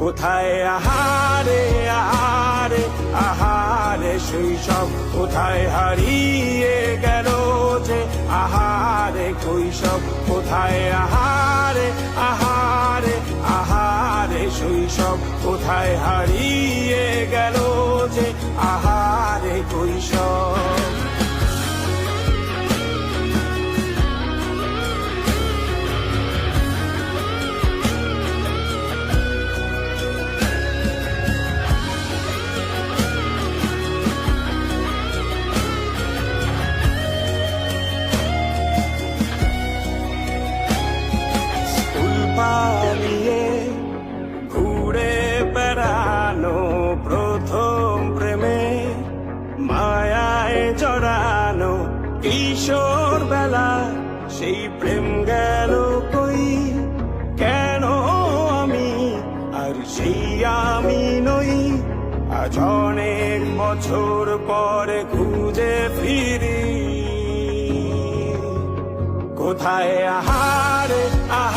কোথায় আহারে আহারে আহারে শৈশব, কোথায় হারিয়ে গেল যে আহারে কৈশব, কোথায় আহারে আহারে আহারে শৈশব, কোথায় হারিয়ে গেল যে আহারে কৈশব। পালিয়ে ঘুরে বেড়ানো প্রথম প্রেমে, মায়ায় জড়ানো কিশোর বেলা, সেই প্রেম গেল কই, কেন আমি আর সেই আমি নই। আজ অনেক বছর পরে খুঁজে ফিরি, কোথায় আহারে আহারে